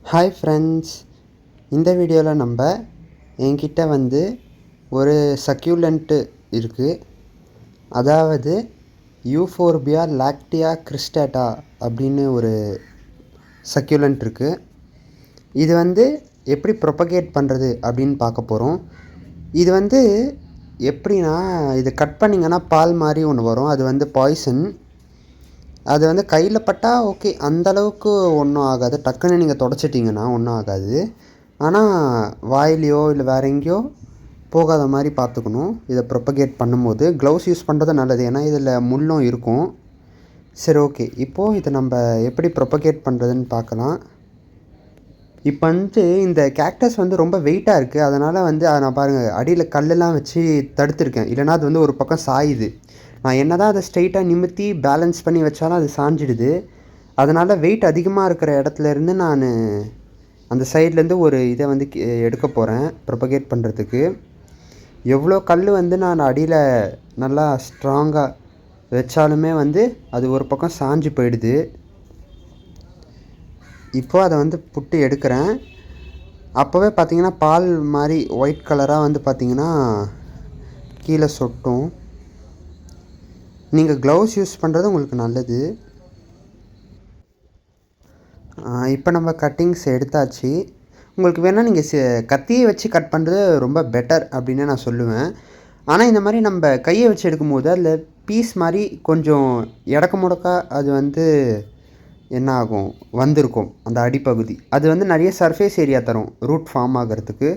Hi friends, இந்த வீடியோவில் நம்ம என்கிட்ட ஒரு சக்யூலண்ட்டு இருக்குது. அதாவது யூஃபோர்பியா லாக்டியா கிறிஸ்டேட்டா அப்படின்னு ஒரு சக்யூலண்ட் இருக்குது. இது எப்படி ப்ரொபகேட் பண்ணுறது அப்படின்னு பார்க்க போகிறோம். இது எப்படின்னா, இது கட் பண்ணிங்கன்னா பால் மாதிரி ஒன்று வரும். அது பாய்சன். அது கையில் பட்டால் ஓகே, அந்தளவுக்கு ஒன்றும் ஆகாது. டக்குன்னு நீங்கள் தொடச்சிட்டிங்கன்னா ஒன்றும் ஆகாது. ஆனால் வாயிலையோ இல்லை வேறு எங்கேயோ போகாத மாதிரி பார்த்துக்கணும். இதை ப்ரொபகேட் பண்ணும்போது க்ளவுஸ் யூஸ் பண்ணுறது நல்லது, ஏன்னா இதில் முள்ளும் இருக்கும். சரி, ஓகே. இப்போது இதை நம்ம எப்படி ப்ரொபகேட் பண்ணுறதுன்னு பார்க்கலாம். இப்போ இந்த கேக்டஸ் ரொம்ப வெயிட்டாக இருக்குது. அதனால் அதை நான் பாருங்கள், அடியில் கல்லெல்லாம் வச்சு தடுத்துருக்கேன். இல்லைனா அது ஒரு பக்கம் சாயுது. நான் என்ன தான் அதை ஸ்ட்ரெயிட்டாக நிமித்தி பேலன்ஸ் பண்ணி வச்சாலும் அது சாஞ்சிடுது. அதனால் வெயிட் அதிகமாக இருக்கிற இடத்துலேருந்து நான் அந்த சைட்லேருந்து ஒரு இதை எடுக்க போகிறேன் ப்ரொபகேட் பண்ணுறதுக்கு. எவ்வளோ கல் நான் அடியில் நல்லா ஸ்ட்ராங்காக வச்சாலுமே அது ஒரு பக்கம் சாஞ்சு போயிடுது. இப்போது அதை புட்டு எடுக்கிறேன். அப்போவே பார்த்திங்கன்னா பால் மாதிரி ஒயிட் கலராக பார்த்திங்கன்னா கீழே சொட்டும். நீங்கள் க்ளவுஸ் யூஸ் பண்ணுறது உங்களுக்கு நல்லது. இப்போ நம்ம கட்டிங்ஸ் எடுத்தாச்சு. உங்களுக்கு வேணால் நீங்கள் கத்தியை வச்சு கட் பண்ணுறது ரொம்ப பெட்டர் அப்படின்னு நான் சொல்லுவேன். ஆனால் இந்த மாதிரி நம்ம கையை வச்சு எடுக்கும்போது அதில் பீஸ் மாதிரி கொஞ்சம் இடக்க முடக்கா அது என்ன ஆகும், வந்திருக்கும் அந்த அடிப்பகுதி. அது நிறைய சர்ஃபேஸ் ஏரியா தரும் ரூட் ஃபார்ம் ஆகிறதுக்கு.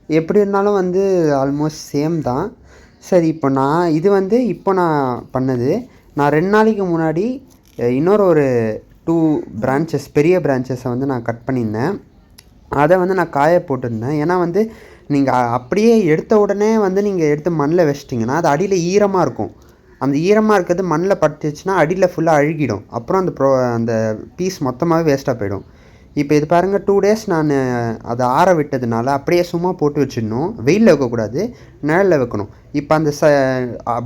எப்படி இருந்தாலும் ஆல்மோஸ்ட் சேம் தான். சரி, இப்போ நான் இது இப்போ நான் பண்ணது, நான் 2 நாளைக்கு முன்னாடி ஒரு 2 பிரான்ச்சஸ், பெரிய பிரான்ச்சஸை நான் கட் பண்ணியிருந்தேன். அதை நான் காய போட்டிருந்தேன். ஏன்னா நீங்கள் அப்படியே எடுத்த உடனே நீங்கள் எடுத்து மண்ணில் வச்சிட்டிங்கன்னா அது அடியில் ஈரமாக இருக்கும். அந்த ஈரமாக இருக்கிறது மண்ணில் பட்டுச்சுன்னா அடியில் ஃபுல்லாக அழுகிடும். அப்புறம் அந்த பீஸ் மொத்தமாகவே வேஸ்ட்டாக போயிடும். இப்போ இது பாருங்கள், 2 டேஸ் நான் அதை ஆற விட்டதுனால அப்படியே சும்மா போட்டு வச்சிடணும். வெயிலில் வைக்கக்கூடாது, நிழலில் வைக்கணும். இப்போ அந்த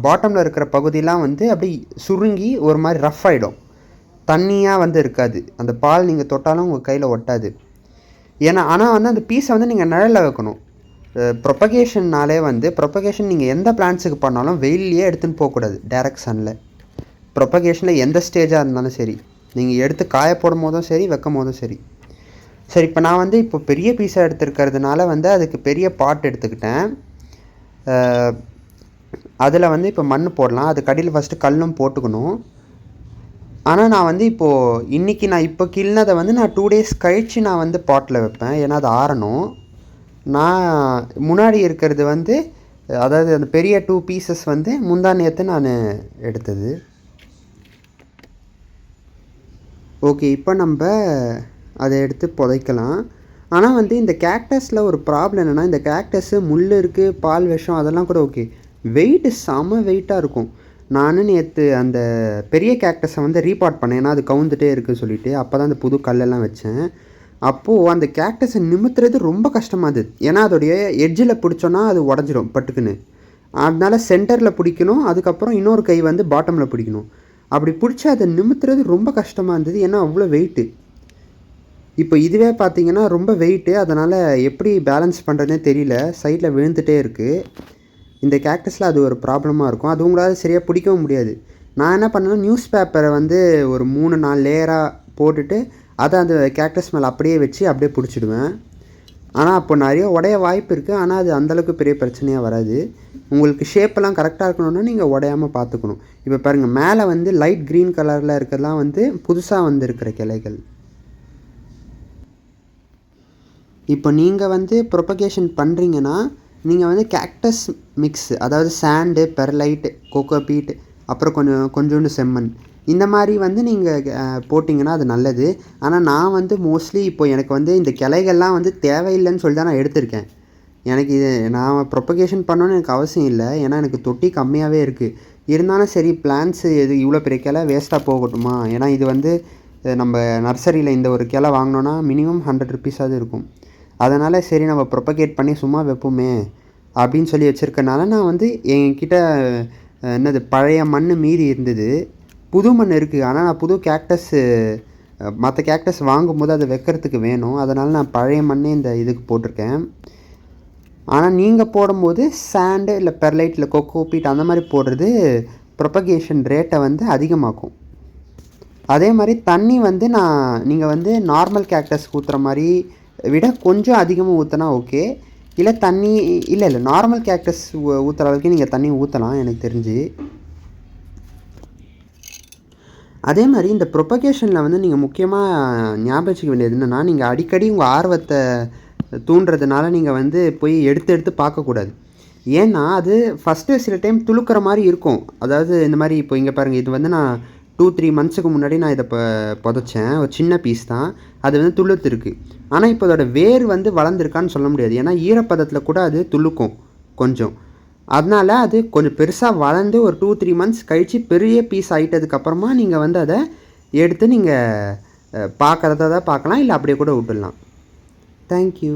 பாட்டமில் இருக்கிற பகுதியெலாம் அப்படி சுருங்கி ஒரு மாதிரி ரஃப் ஆகிடும். தண்ணியாக இருக்காது. அந்த பால் நீங்கள் தொட்டாலும் உங்கள் கையில் ஒட்டாது. ஏன்னா ஆனால் அந்த பீஸை நீங்கள் நிழலில் வைக்கணும். ப்ரொபகேஷன்னாலே ப்ரொபகேஷன் நீங்கள் எந்த பிளான்ட்ஸுக்கு பண்ணாலும் வெயிலையே எடுத்துன்னு போகக்கூடாது. டைரக்ட் சன்னில் ப்ரொபகேஷனில் எந்த ஸ்டேஜாக இருந்தாலும் சரி, நீங்கள் எடுத்து காய போடும் போதும் சரி, வைக்கும் போதும் சரி. சரி, இப்போ நான் இப்போ பெரிய பீஸாக எடுத்துருக்கிறதுனால அதுக்கு பெரிய பாட் எடுத்துக்கிட்டேன். அதில் இப்போ மண் போடலாம். அதுக்கு அடியில் ஃபஸ்ட்டு கல்லும் போட்டுக்கணும். ஆனால் நான் இப்போது இன்றைக்கி நான் இப்போ கிள்னதை நான் 2 டேஸ் கழித்து நான் பாட்டில் வைப்பேன். ஏன்னா அது ஆறணும். நான் முன்னாடி இருக்கிறது அதாவது அந்த பெரிய 2 பீசஸ் முந்தா நேற்று நான் எடுத்தது. ஓகே, இப்போ நம்ம அதை எடுத்து புதைக்கலாம். ஆனால் இந்த கேக்டஸில் ஒரு ப்ராப்ளம் என்னென்னா, இந்த கேக்டஸ்ஸு முள் இருக்குது, பால் விஷம், அதெல்லாம் கூட ஓகே. வெயிட்டு செம வெயிட்டாக இருக்கும். நான் நேற்று அந்த பெரிய கேக்டஸை ரீபாட் பண்ணேன். ஏன்னா அது கவுந்துட்டே இருக்குது சொல்லிவிட்டு. அப்போ தான் அந்த புது கல்லெல்லாம் வச்சேன். அப்போது அந்த கேக்டஸை நிமித்துறது ரொம்ப கஷ்டமாக இருந்தது. ஏன்னா அதோடைய எட்ஜில் பிடிச்சோன்னா அது உடஞ்சிரும் பட்டுக்குன்னு. அதனால் சென்டரில் பிடிக்கணும், அதுக்கப்புறம் இன்னொரு கை பாட்டமில் பிடிக்கணும். அப்படி பிடிச்சி அதை நிமித்துறது ரொம்ப கஷ்டமாக இருந்தது. ஏன்னா அவ்வளோ வெயிட்டு. இப்போ இதுவே பார்த்திங்கன்னா ரொம்ப வெயிட்டு. அதனால் எப்படி பேலன்ஸ் பண்ணுறதுனே தெரியல, சைடில் விழுந்துகிட்டே இருக்குது. இந்த கேக்டஸில் அது ஒரு ப்ராப்ளமாக இருக்கும். அது உங்களால் சரியாக பிடிக்கவும் முடியாது. நான் என்ன பண்ணேன்னா, நியூஸ் பேப்பரை ஒரு 3-4 லேயராக போட்டுட்டு அதை அந்த கேக்டஸ் மேலே அப்படியே வச்சு அப்படியே பிடிச்சிடுவேன். ஆனால் அப்போ நிறைய உடைய வாய்ப்பு இருக்குது. ஆனால் அது அந்தளவுக்கு பெரிய பிரச்சனையாக வராது. உங்களுக்கு ஷேப்பெல்லாம் கரெக்டாக இருக்கணும்னா நீங்கள் உடையாமல் பார்த்துக்கணும். இப்போ பாருங்கள், மேலே லைட் க்ரீன் கலரில் இருக்கிறதுலாம் புதுசாக இருக்கிற கிளைகள். இப்போ நீங்கள் ப்ரொபகேஷன் பண்ணுறீங்கன்னா நீங்கள் கேக்டஸ் மிக்ஸ், அதாவது சாண்டு, பெர்லைட், கோகோபீட், அப்புறம் கொஞ்சோண்டு செம்மண், இந்த மாதிரி நீங்கள் போட்டிங்கன்னா அது நல்லது. ஆனால் நான் மோஸ்ட்லி இப்போ எனக்கு இந்த கிளைகள்லாம் தேவையில்லைன்னு சொல்லி தான் நான் எடுத்திருக்கேன். எனக்கு இது நான் ப்ரொபகேஷன் பண்ணணுன்னு எனக்கு அவசியம் இல்லை. ஏன்னா எனக்கு தொட்டி கம்மியாகவே இருக்குது. இருந்தாலும் சரி, பிளான்ட்ஸு எது இவ்வளோ பெரிய கிளை வேஸ்ட்டாக போகட்டுமா? ஏன்னா இது நம்ம நர்சரியில் இந்த ஒரு கிளை வாங்கினோன்னா மினிமம் 100 ருபீஸாவது இருக்கும். அதனால் சரி, நம்ம ப்ரொபகேட் பண்ணி சும்மா வைப்போமே அப்படின்னு சொல்லி வச்சுருக்கனால நான் என்கிட்ட என்னது பழைய மண் மீதி இருந்தது. புது மண் இருக்குது. ஆனால் நான் புது கேக்டஸ்ஸு மற்ற கேக்டஸ் வாங்கும்போது அதை வைக்கிறதுக்கு வேணும். அதனால் நான் பழைய மண்ணே இந்த இதுக்கு போட்டிருக்கேன். ஆனால் நீங்கள் போடும்போது சாண்டு இல்லை பெர்லைட் இல்லை கொக்கோ பீட் அந்த மாதிரி போடுறது ப்ரொபகேஷன் ரேட்டை வந்து அதிகமாக்கும். அதே மாதிரி தண்ணி வந்து நீங்கள் வந்து நார்மல் கேக்டஸ் ஊற்றுற மாதிரி விட கொஞ்சம் அதிகமாக ஊற்றினா ஓகே. இல்லை தண்ணி இல்லை நார்மல் கேக்டஸ் ஊற்றுற அளவுக்கு நீங்கள் தண்ணி ஊற்றலாம் எனக்கு தெரிஞ்சு. அதே மாதிரி இந்த ப்ரொபகேஷனில் வந்து நீங்கள் முக்கியமாக ஞாபகம் வச்சுக்க வேண்டியது என்னென்னா, நீங்கள் அடிக்கடி உங்கள் ஆர்வத்தை தூண்டுறதுனால நீங்கள் வந்து போய் எடுத்து பார்க்கக்கூடாது. ஏன்னா அது ஃபஸ்ட்டு சில டைம் துளுக்கிற மாதிரி இருக்கும். அதாவது இந்த மாதிரி இப்போ இங்கே பாருங்கள், இது வந்து நான் 2-3 மந்த்ஸுக்கு முன்னாடி நான் இதை புதைச்சேன். ஒரு சின்ன பீஸ் தான், அது வந்து துளுத்துருக்கு. ஆனால் இப்போ அதோட வேர் வந்து வளர்ந்துருக்கான்னு சொல்ல முடியாது. ஏன்னா ஈரப்பதத்தில் கூட அது துளுக்கும் கொஞ்சம். அதனால் அது கொஞ்சம் பெருசாக வளர்ந்து ஒரு 2-3 மந்த்ஸ் கழித்து பெரிய பீஸ் ஆகிட்டதுக்கப்புறமா நீங்கள் வந்து அதை எடுத்து நீங்கள் பார்க்குறத பார்க்கலாம், இல்லை அப்படியே கூட விட்டுடலாம். தேங்க்யூ.